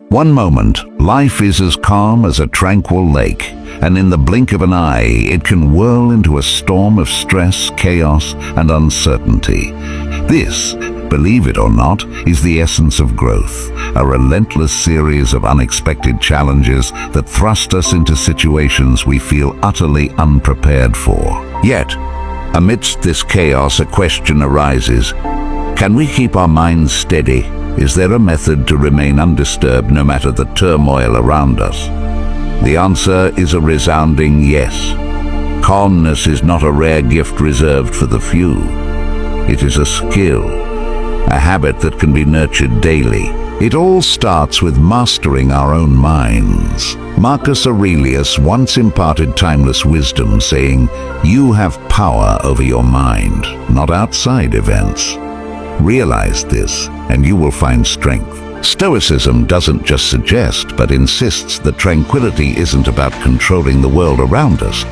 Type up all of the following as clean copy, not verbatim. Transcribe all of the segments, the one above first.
One moment, life is as calm as a tranquil lake, and in the blink of an eye, it can whirl into a storm of stress, chaos, and uncertainty. This, believe it or not, is the essence of growth, a relentless series of unexpected challenges that thrust us into situations we feel utterly unprepared for. Yet, amidst this chaos, a question arises. Can we keep our minds steady? Is there a method to remain undisturbed no matter the turmoil around us? The answer is a resounding yes. Calmness is not a rare gift reserved for the few. It is a skill, a habit that can be nurtured daily. It all starts with mastering our own minds. Marcus Aurelius once imparted timeless wisdom, saying, "You have power over your mind, not outside events." Realize this, and you will find strength. Stoicism doesn't just suggest, but insists that tranquility isn't about controlling the world around us,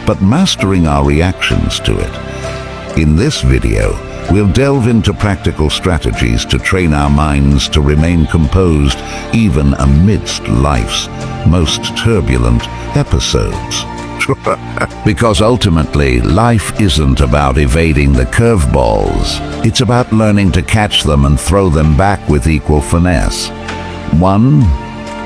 but mastering our reactions to it. In this video, we'll delve into practical strategies to train our minds to remain composed even amidst life's most turbulent episodes. Because ultimately, life isn't about evading the curveballs. It's about learning to catch them and throw them back with equal finesse. 1.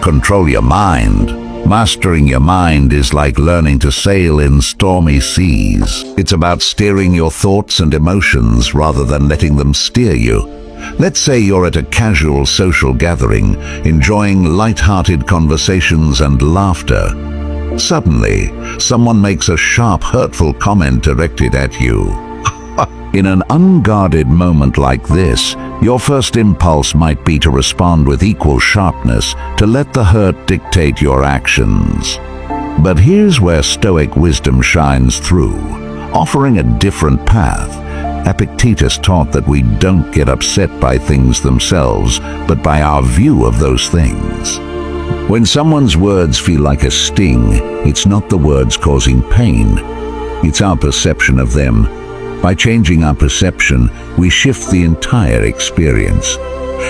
Control your mind. Mastering your mind is like learning to sail in stormy seas. It's about steering your thoughts and emotions rather than letting them steer you. Let's say you're at a casual social gathering, enjoying light-hearted conversations and laughter. Suddenly, someone makes a sharp, hurtful comment directed at you. In an unguarded moment like this, your first impulse might be to respond with equal sharpness, to let the hurt dictate your actions. But here's where Stoic wisdom shines through, offering a different path. Epictetus taught that we don't get upset by things themselves, but by our view of those things. When someone's words feel like a sting, it's not the words causing pain, it's our perception of them. By changing our perception, we shift the entire experience.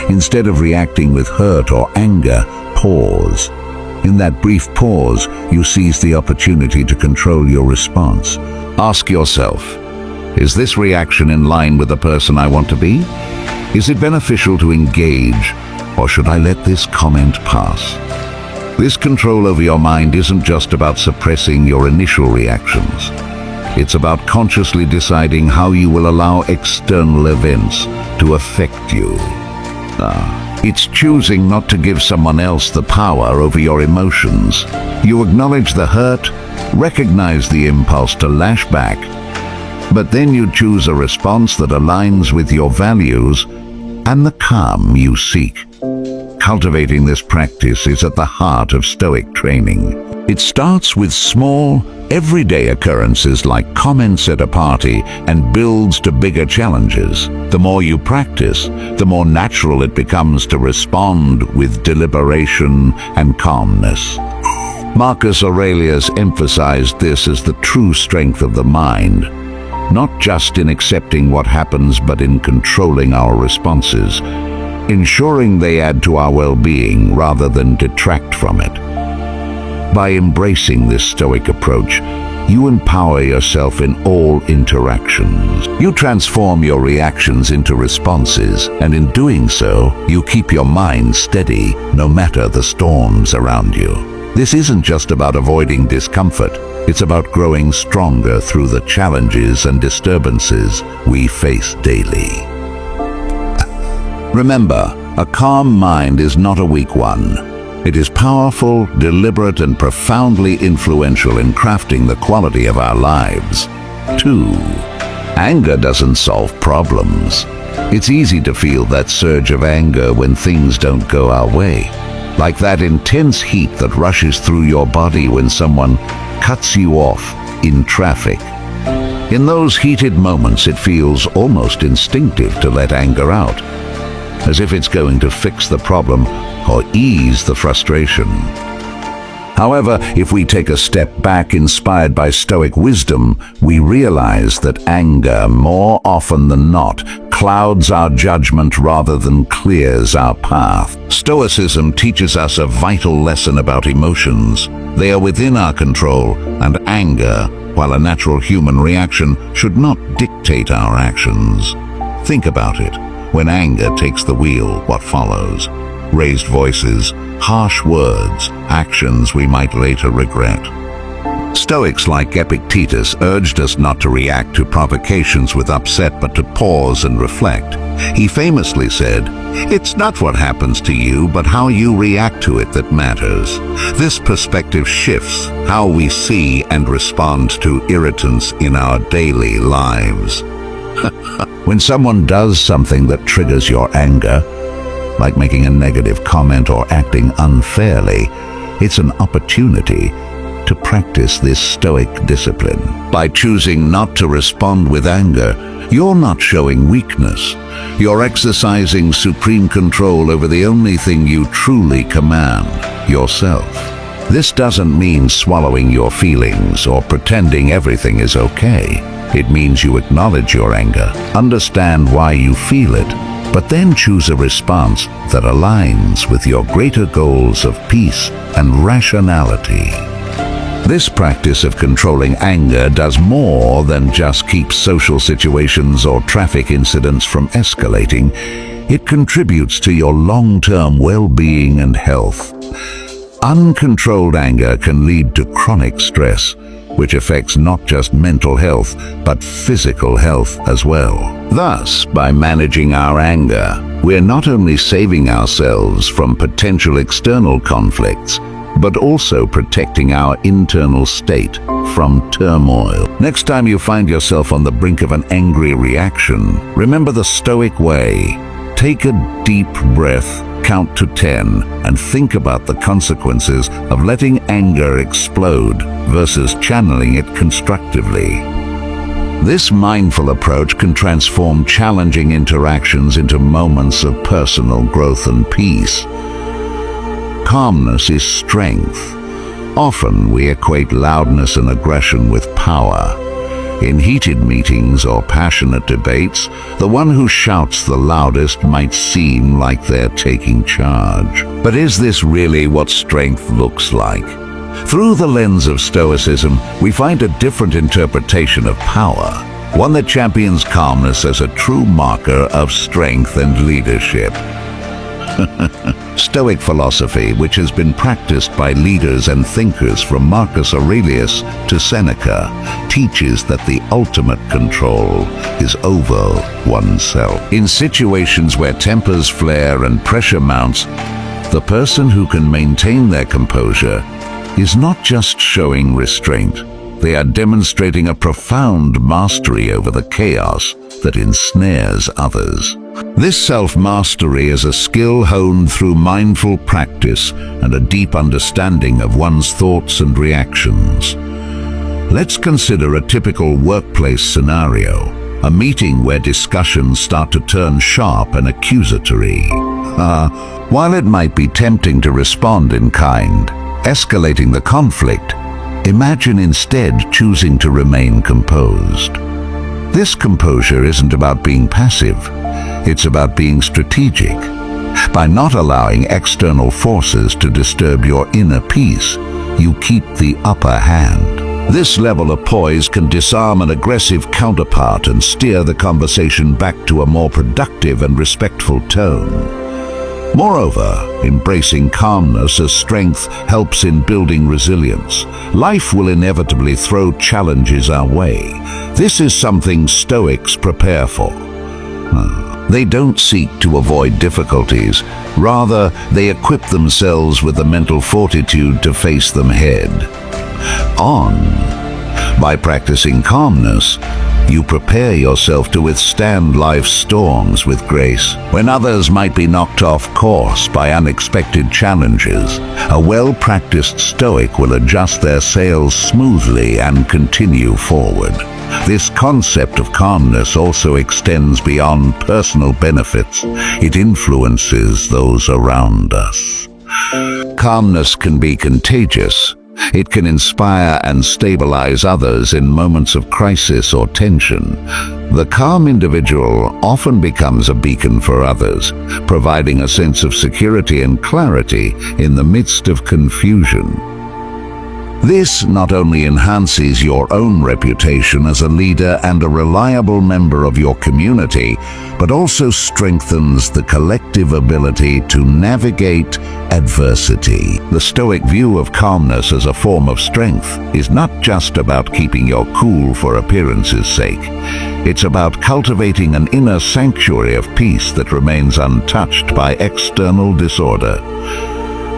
Instead of reacting with hurt or anger, pause. In that brief pause, you seize the opportunity to control your response. Ask yourself, is this reaction in line with the person I want to be? Is it beneficial to engage, or should I let this comment pass? This control over your mind isn't just about suppressing your initial reactions. It's about consciously deciding how you will allow external events to affect you. It's choosing not to give someone else the power over your emotions. You acknowledge the hurt, recognize the impulse to lash back, but then you choose a response that aligns with your values and the calm you seek. Cultivating this practice is at the heart of Stoic training. It starts with small, everyday occurrences like comments at a party and builds to bigger challenges. The more you practice, the more natural it becomes to respond with deliberation and calmness. Marcus Aurelius emphasized this as the true strength of the mind, not just in accepting what happens, but in controlling our responses, ensuring they add to our well-being rather than detract from it. By embracing this Stoic approach, you empower yourself in all interactions. You transform your reactions into responses, and in doing so, you keep your mind steady no matter the storms around you. This isn't just about avoiding discomfort, it's about growing stronger through the challenges and disturbances we face daily. Remember, a calm mind is not a weak one. It is powerful, deliberate, and profoundly influential in crafting the quality of our lives. 2. Anger doesn't solve problems. It's easy to feel that surge of anger when things don't go our way, like that intense heat that rushes through your body when someone cuts you off in traffic. In those heated moments, it feels almost instinctive to let anger out, as if it's going to fix the problem or ease the frustration. However, if we take a step back inspired by Stoic wisdom, we realize that anger, more often than not, clouds our judgment rather than clears our path. Stoicism teaches us a vital lesson about emotions. They are within our control, and anger, while a natural human reaction, should not dictate our actions. Think about it. When anger takes the wheel, what follows? Raised voices, harsh words, actions we might later regret. Stoics like Epictetus urged us not to react to provocations with upset, but to pause and reflect. He famously said, "It's not what happens to you, but how you react to it that matters." This perspective shifts how we see and respond to irritants in our daily lives. When someone does something that triggers your anger, like making a negative comment or acting unfairly, it's an opportunity to practice this Stoic discipline. By choosing not to respond with anger, you're not showing weakness. You're exercising supreme control over the only thing you truly command, yourself. This doesn't mean swallowing your feelings or pretending everything is okay. It means you acknowledge your anger, understand why you feel it, but then choose a response that aligns with your greater goals of peace and rationality. This practice of controlling anger does more than just keep social situations or traffic incidents from escalating. It contributes to your long-term well-being and health. Uncontrolled anger can lead to chronic stress, which affects not just mental health, but physical health as well. Thus, by managing our anger, we're not only saving ourselves from potential external conflicts, but also protecting our internal state from turmoil. Next time you find yourself on the brink of an angry reaction, remember the Stoic way. Take a deep breath, count to 10, and think about the consequences of letting anger explode versus channeling it constructively. This mindful approach can transform challenging interactions into moments of personal growth and peace. Calmness is strength. Often we equate loudness and aggression with power. In heated meetings or passionate debates, the one who shouts the loudest might seem like they're taking charge. But is this really what strength looks like? Through the lens of Stoicism, we find a different interpretation of power, one that champions calmness as a true marker of strength and leadership. Stoic philosophy, which has been practiced by leaders and thinkers from Marcus Aurelius to Seneca, teaches that the ultimate control is over oneself. In situations where tempers flare and pressure mounts, the person who can maintain their composure is not just showing restraint. They are demonstrating a profound mastery over the chaos that ensnares others. This self-mastery is a skill honed through mindful practice and a deep understanding of one's thoughts and reactions. Let's consider a typical workplace scenario, a meeting where discussions start to turn sharp and accusatory. While it might be tempting to respond in kind, escalating the conflict, imagine instead choosing to remain composed. This composure isn't about being passive. It's about being strategic. By not allowing external forces to disturb your inner peace, you keep the upper hand. This level of poise can disarm an aggressive counterpart and steer the conversation back to a more productive and respectful tone. Moreover, embracing calmness as strength helps in building resilience. Life will inevitably throw challenges our way. This is something Stoics prepare for. They don't seek to avoid difficulties. Rather, they equip themselves with the mental fortitude to face them head on. By practicing calmness, you prepare yourself to withstand life's storms with grace. When others might be knocked off course by unexpected challenges, a well-practiced Stoic will adjust their sails smoothly and continue forward. This concept of calmness also extends beyond personal benefits. It influences those around us. Calmness can be contagious. It can inspire and stabilize others in moments of crisis or tension. The calm individual often becomes a beacon for others, providing a sense of security and clarity in the midst of confusion. This not only enhances your own reputation as a leader and a reliable member of your community, but also strengthens the collective ability to navigate adversity. The Stoic view of calmness as a form of strength is not just about keeping your cool for appearance's sake. It's about cultivating an inner sanctuary of peace that remains untouched by external disorder.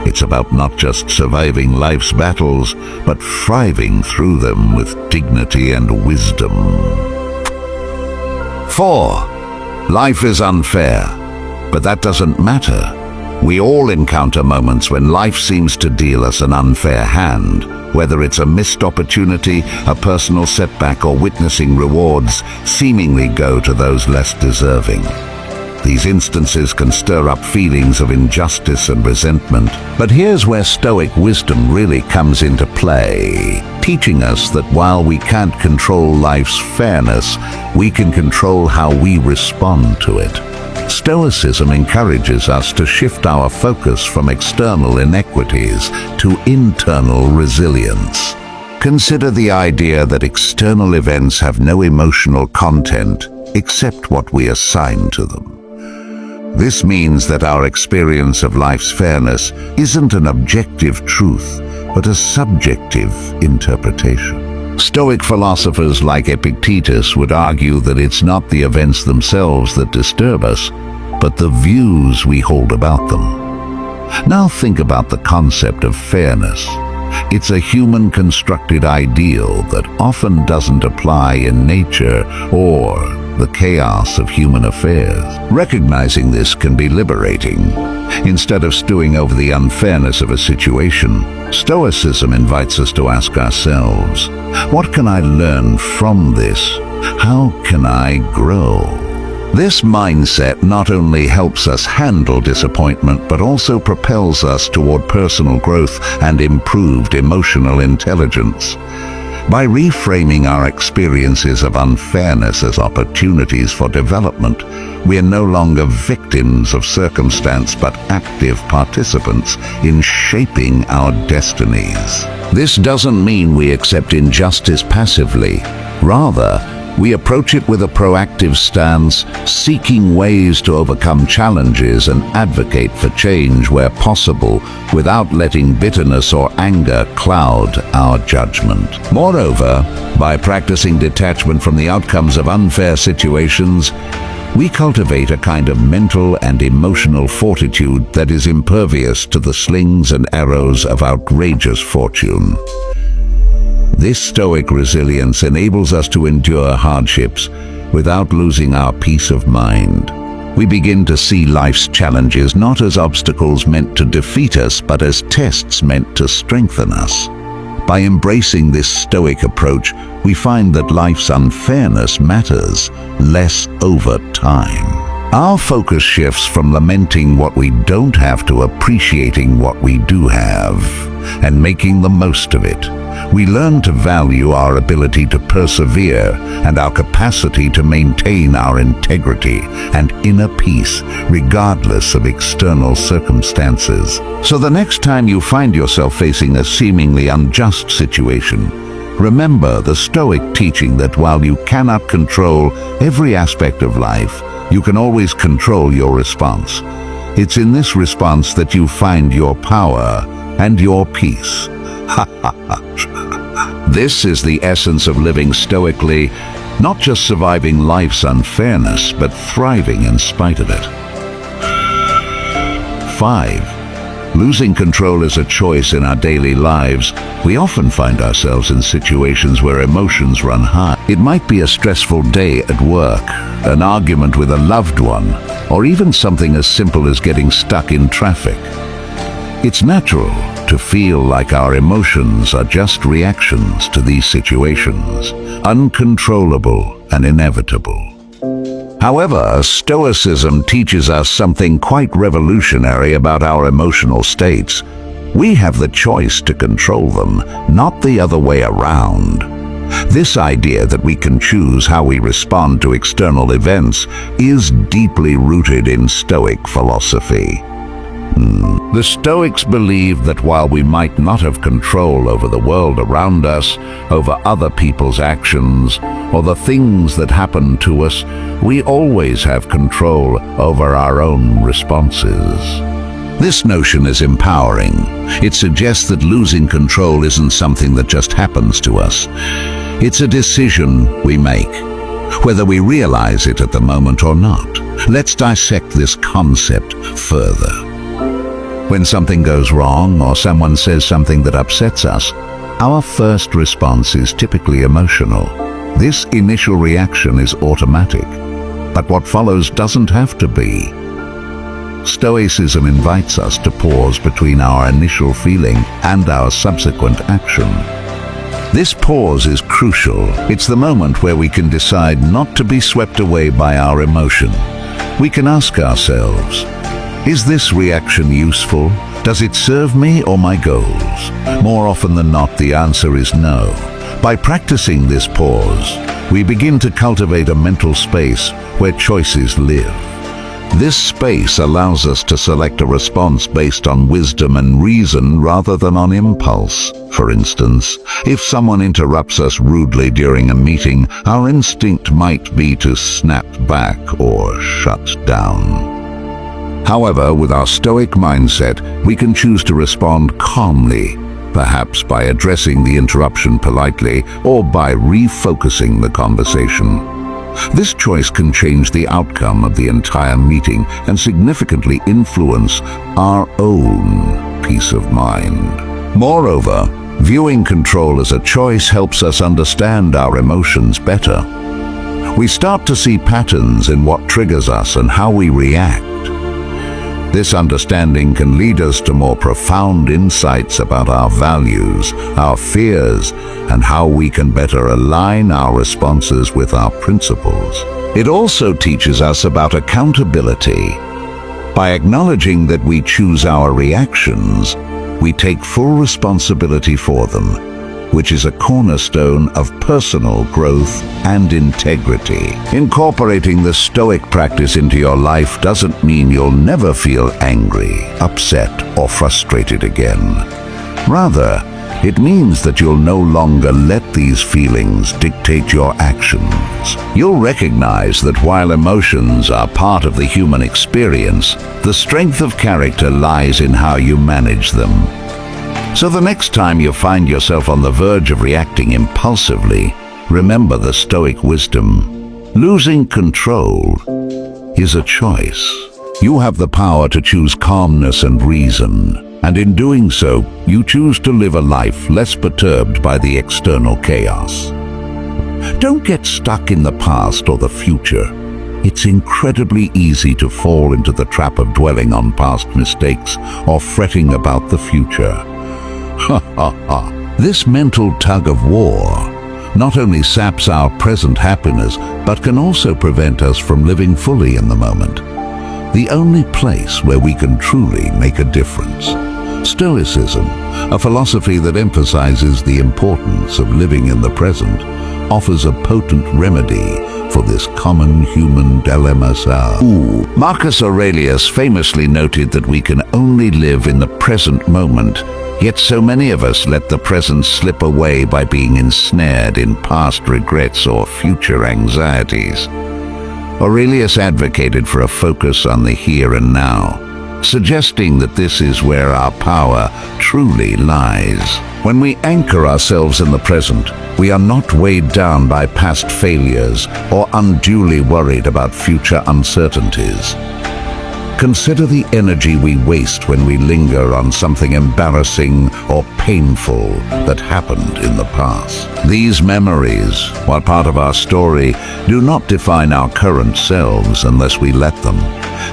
It's about not just surviving life's battles, but thriving through them with dignity and wisdom. 4. Life is unfair, but that doesn't matter. We all encounter moments when life seems to deal us an unfair hand, whether it's a missed opportunity, a personal setback, or witnessing rewards seemingly go to those less deserving. These instances can stir up feelings of injustice and resentment. But here's where Stoic wisdom really comes into play, teaching us that while we can't control life's fairness, we can control how we respond to it. Stoicism encourages us to shift our focus from external inequities to internal resilience. Consider the idea that external events have no emotional content except what we assign to them. This means that our experience of life's fairness isn't an objective truth, but a subjective interpretation. Stoic philosophers like Epictetus would argue that it's not the events themselves that disturb us, but the views we hold about them. Now think about the concept of fairness. It's a human-constructed ideal that often doesn't apply in nature or the chaos of human affairs. Recognizing this can be liberating. Instead of stewing over the unfairness of a situation, Stoicism invites us to ask ourselves, what can I learn from this? How can I grow? This mindset not only helps us handle disappointment, but also propels us toward personal growth and improved emotional intelligence. By reframing our experiences of unfairness as opportunities for development, we are no longer victims of circumstance but active participants in shaping our destinies. This doesn't mean we accept injustice passively. Rather, we approach it with a proactive stance, seeking ways to overcome challenges and advocate for change where possible, without letting bitterness or anger cloud our judgment. Moreover, by practicing detachment from the outcomes of unfair situations, we cultivate a kind of mental and emotional fortitude that is impervious to the slings and arrows of outrageous fortune. This Stoic resilience enables us to endure hardships without losing our peace of mind. We begin to see life's challenges not as obstacles meant to defeat us, but as tests meant to strengthen us. By embracing this Stoic approach, we find that life's unfairness matters less over time. Our focus shifts from lamenting what we don't have to appreciating what we do have and making the most of it. We learn to value our ability to persevere and our capacity to maintain our integrity and inner peace regardless of external circumstances. So the next time you find yourself facing a seemingly unjust situation, remember the Stoic teaching that while you cannot control every aspect of life, you can always control your response. It's in this response that you find your power and your peace. This is the essence of living stoically, not just surviving life's unfairness, but thriving in spite of it. 5. Losing control is a choice in our daily lives. We often find ourselves in situations where emotions run high. It might be a stressful day at work, an argument with a loved one, or even something as simple as getting stuck in traffic. It's natural to feel like our emotions are just reactions to these situations, uncontrollable and inevitable. However, Stoicism teaches us something quite revolutionary about our emotional states. We have the choice to control them, not the other way around. This idea that we can choose how we respond to external events is deeply rooted in Stoic philosophy. The Stoics believed that while we might not have control over the world around us, over other people's actions, or the things that happen to us, we always have control over our own responses. This notion is empowering. It suggests that losing control isn't something that just happens to us. It's a decision we make, whether we realize it at the moment or not. Let's dissect this concept further. When something goes wrong or someone says something that upsets us, our first response is typically emotional. This initial reaction is automatic, but what follows doesn't have to be. Stoicism invites us to pause between our initial feeling and our subsequent action. This pause is crucial. It's the moment where we can decide not to be swept away by our emotion. We can ask ourselves, is this reaction useful? Does it serve me or my goals? More often than not, the answer is no. By practicing this pause, we begin to cultivate a mental space where choices live. This space allows us to select a response based on wisdom and reason rather than on impulse. For instance, if someone interrupts us rudely during a meeting, our instinct might be to snap back or shut down. However, with our Stoic mindset, we can choose to respond calmly, perhaps by addressing the interruption politely or by refocusing the conversation. This choice can change the outcome of the entire meeting and significantly influence our own peace of mind. Moreover, viewing control as a choice helps us understand our emotions better. We start to see patterns in what triggers us and how we react. This understanding can lead us to more profound insights about our values, our fears, and how we can better align our responses with our principles. It also teaches us about accountability. By acknowledging that we choose our reactions, we take full responsibility for them, which is a cornerstone of personal growth and integrity. Incorporating the Stoic practice into your life doesn't mean you'll never feel angry, upset, or frustrated again. Rather, it means that you'll no longer let these feelings dictate your actions. You'll recognize that while emotions are part of the human experience, the strength of character lies in how you manage them. So the next time you find yourself on the verge of reacting impulsively, remember the Stoic wisdom. Losing control is a choice. You have the power to choose calmness and reason, and in doing so, you choose to live a life less perturbed by the external chaos. Don't get stuck in the past or the future. It's incredibly easy to fall into the trap of dwelling on past mistakes or fretting about the future. This mental tug of war not only saps our present happiness, but can also prevent us from living fully in the moment, the only place where we can truly make a difference. Stoicism, a philosophy that emphasizes the importance of living in the present, offers a potent remedy for this common human dilemma. Marcus Aurelius famously noted that we can only live in the present moment. Yet so many of us let the present slip away by being ensnared in past regrets or future anxieties. Aurelius advocated for a focus on the here and now, suggesting that this is where our power truly lies. When we anchor ourselves in the present, we are not weighed down by past failures or unduly worried about future uncertainties. Consider the energy we waste when we linger on something embarrassing or painful that happened in the past. These memories, while part of our story, do not define our current selves unless we let them.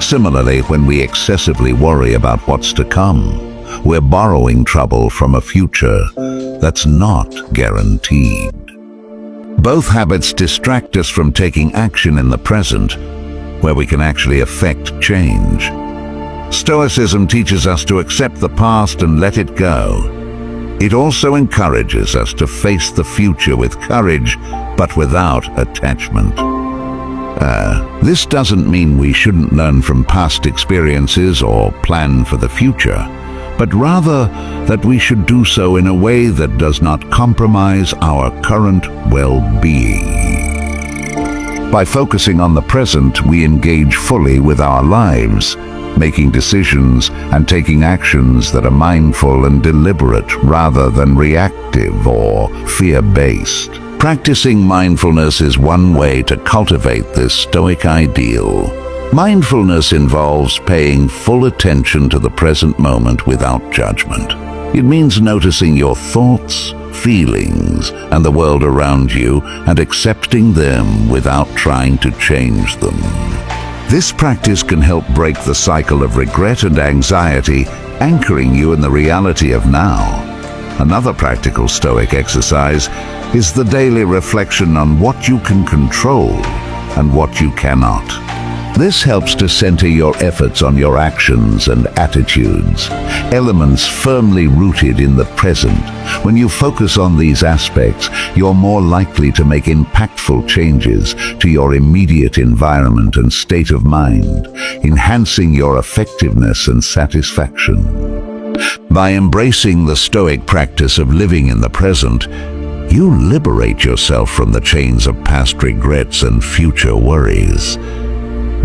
Similarly, when we excessively worry about what's to come, we're borrowing trouble from a future that's not guaranteed. Both habits distract us from taking action in the present, where we can actually affect change. Stoicism teaches us to accept the past and let it go. It also encourages us to face the future with courage, but without attachment. This doesn't mean we shouldn't learn from past experiences or plan for the future, but rather that we should do so in a way that does not compromise our current well-being. By focusing on the present, we engage fully with our lives, making decisions and taking actions that are mindful and deliberate rather than reactive or fear-based. Practicing mindfulness is one way to cultivate this Stoic ideal. Mindfulness involves paying full attention to the present moment without judgment. It means noticing your thoughts, feelings, and the world around you and accepting them without trying to change them. This practice can help break the cycle of regret and anxiety, anchoring you in the reality of now. Another practical Stoic exercise is the daily reflection on what you can control and what you cannot. This helps to center your efforts on your actions and attitudes, elements firmly rooted in the present. When you focus on these aspects, you're more likely to make impactful changes to your immediate environment and state of mind, enhancing your effectiveness and satisfaction. By embracing the Stoic practice of living in the present, you liberate yourself from the chains of past regrets and future worries.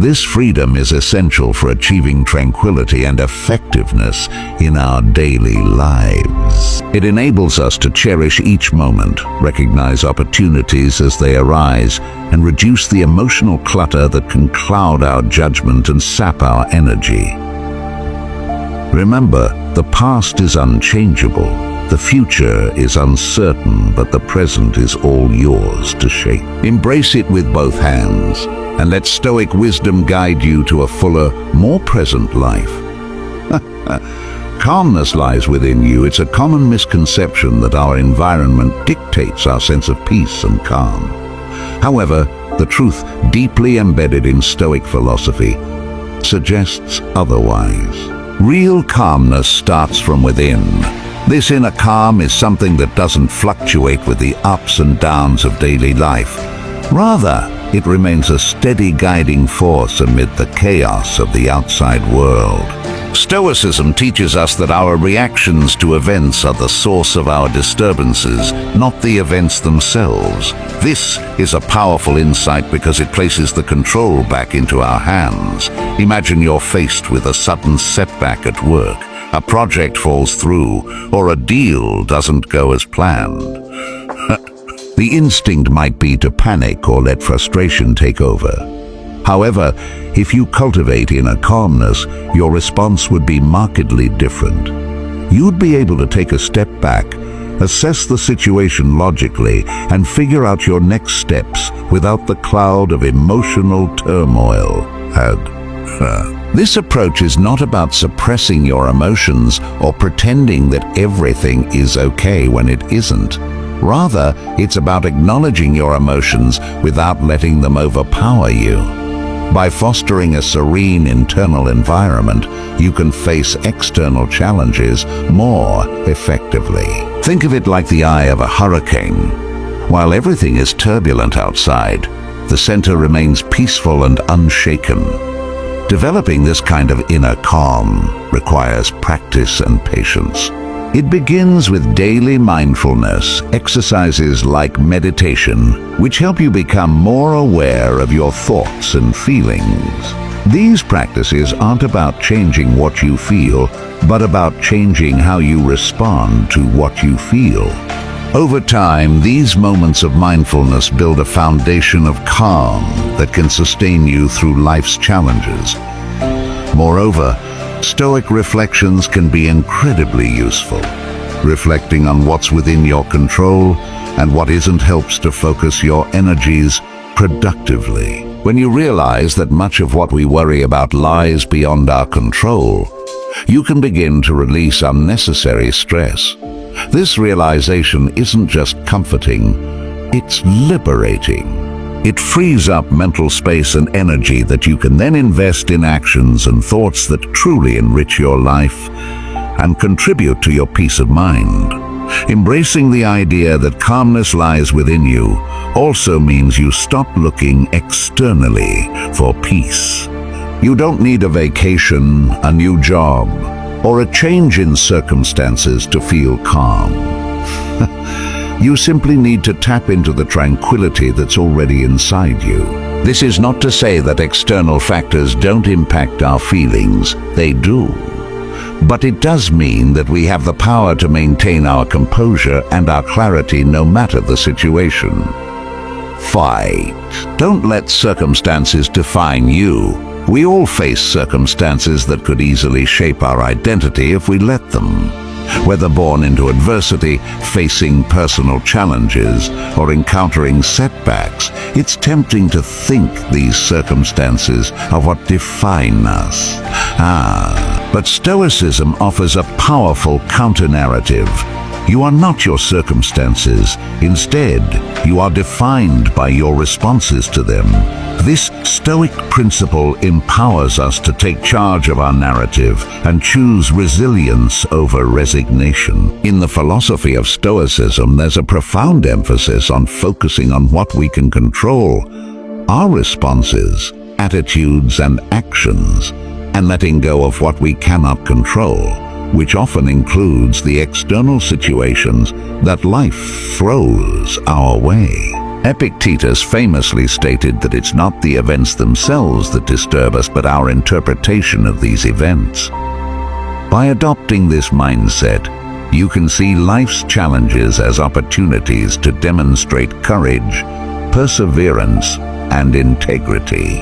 This freedom is essential for achieving tranquility and effectiveness in our daily lives. It enables us to cherish each moment, recognize opportunities as they arise, and reduce the emotional clutter that can cloud our judgment and sap our energy. Remember, the past is unchangeable. The future is uncertain, but the present is all yours to shape. Embrace it with both hands, and let Stoic wisdom guide you to a fuller, more present life. Calmness lies within you. It's a common misconception that our environment dictates our sense of peace and calm. However, the truth deeply embedded in Stoic philosophy suggests otherwise. Real calmness starts from within. This inner calm is something that doesn't fluctuate with the ups and downs of daily life. Rather, it remains a steady guiding force amid the chaos of the outside world. Stoicism teaches us that our reactions to events are the source of our disturbances, not the events themselves. This is a powerful insight because it places the control back into our hands. Imagine you're faced with a sudden setback at work. A project falls through, or a deal doesn't go as planned. The instinct might be to panic or let frustration take over. However, if you cultivate inner calmness, your response would be markedly different. You'd be able to take a step back, assess the situation logically, and figure out your next steps without the cloud of emotional turmoil. This approach is not about suppressing your emotions or pretending that everything is okay when it isn't. Rather, it's about acknowledging your emotions without letting them overpower you. By fostering a serene internal environment, you can face external challenges more effectively. Think of it like the eye of a hurricane. While everything is turbulent outside, the center remains peaceful and unshaken. Developing this kind of inner calm requires practice and patience. It begins with daily mindfulness, exercises like meditation, which help you become more aware of your thoughts and feelings. These practices aren't about changing what you feel, but about changing how you respond to what you feel. Over time, these moments of mindfulness build a foundation of calm that can sustain you through life's challenges. Moreover, Stoic reflections can be incredibly useful. Reflecting on what's within your control and what isn't helps to focus your energies productively. When you realize that much of what we worry about lies beyond our control, you can begin to release unnecessary stress. This realization isn't just comforting, it's liberating. It frees up mental space and energy that you can then invest in actions and thoughts that truly enrich your life and contribute to your peace of mind. Embracing the idea that calmness lies within you also means you stop looking externally for peace. You don't need a vacation, a new job, or a change in circumstances to feel calm. You simply need to tap into the tranquility that's already inside you. This is not to say that external factors don't impact our feelings. They do. But it does mean that we have the power to maintain our composure and our clarity no matter the situation. Fight. Don't let circumstances define you. We all face circumstances that could easily shape our identity if we let them. Whether born into adversity, facing personal challenges, or encountering setbacks, it's tempting to think these circumstances are what define us. But Stoicism offers a powerful counter-narrative. You are not your circumstances. Instead, you are defined by your responses to them. This Stoic principle empowers us to take charge of our narrative and choose resilience over resignation. In the philosophy of Stoicism, there's a profound emphasis on focusing on what we can control, our responses, attitudes, and actions, and letting go of what we cannot control, which often includes the external situations that life throws our way. Epictetus famously stated that it's not the events themselves that disturb us, but our interpretation of these events. By adopting this mindset, you can see life's challenges as opportunities to demonstrate courage, perseverance, and integrity.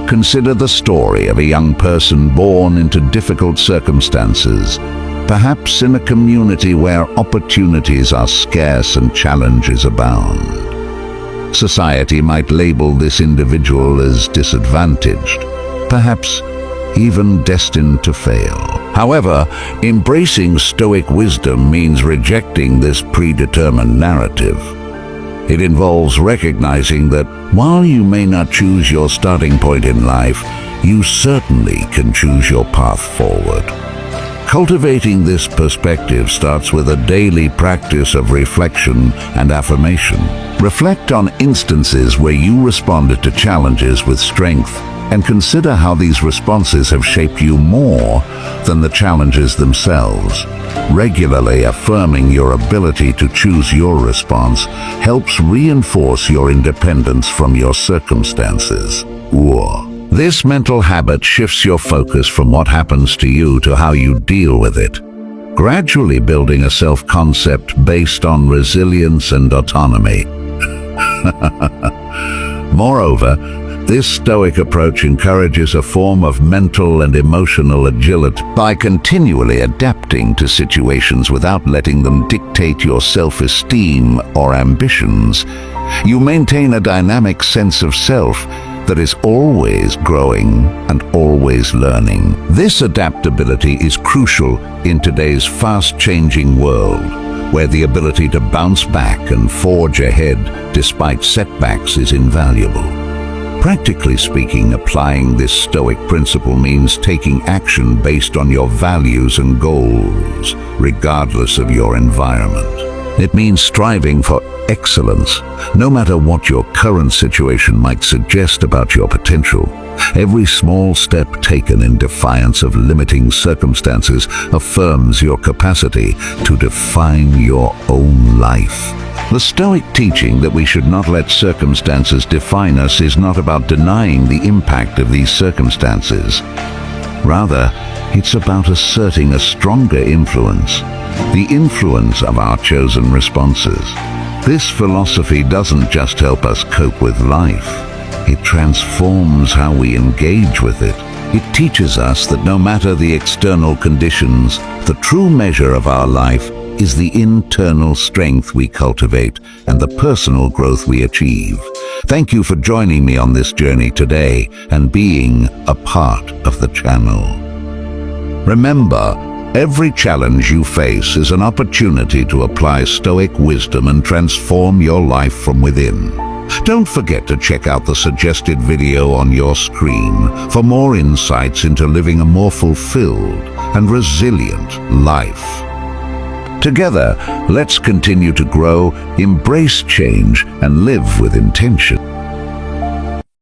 Consider the story of a young person born into difficult circumstances, perhaps in a community where opportunities are scarce and challenges abound. Society might label this individual as disadvantaged, perhaps even destined to fail. However, embracing Stoic wisdom means rejecting this predetermined narrative. It involves recognizing that while you may not choose your starting point in life, you certainly can choose your path forward. Cultivating this perspective starts with a daily practice of reflection and affirmation. Reflect on instances where you responded to challenges with strength and consider how these responses have shaped you more than the challenges themselves. Regularly affirming your ability to choose your response helps reinforce your independence from your circumstances. This mental habit shifts your focus from what happens to you to how you deal with it, gradually building a self-concept based on resilience and autonomy. Moreover, this Stoic approach encourages a form of mental and emotional agility. By continually adapting to situations without letting them dictate your self-esteem or ambitions, you maintain a dynamic sense of self that is always growing and always learning. This adaptability is crucial in today's fast-changing world, where the ability to bounce back and forge ahead despite setbacks is invaluable. Practically speaking, applying this Stoic principle means taking action based on your values and goals, regardless of your environment. It means striving for excellence, no matter what your current situation might suggest about your potential. Every small step taken in defiance of limiting circumstances affirms your capacity to define your own life. The Stoic teaching that we should not let circumstances define us is not about denying the impact of these circumstances. Rather, it's about asserting a stronger influence, the influence of our chosen responses. This philosophy doesn't just help us cope with life, it transforms how we engage with it. It teaches us that no matter the external conditions, the true measure of our life is the internal strength we cultivate and the personal growth we achieve. Thank you for joining me on this journey today and being a part of the channel. Remember, every challenge you face is an opportunity to apply Stoic wisdom and transform your life from within. Don't forget to check out the suggested video on your screen for more insights into living a more fulfilled and resilient life. Together, let's continue to grow, embrace change, and live with intention.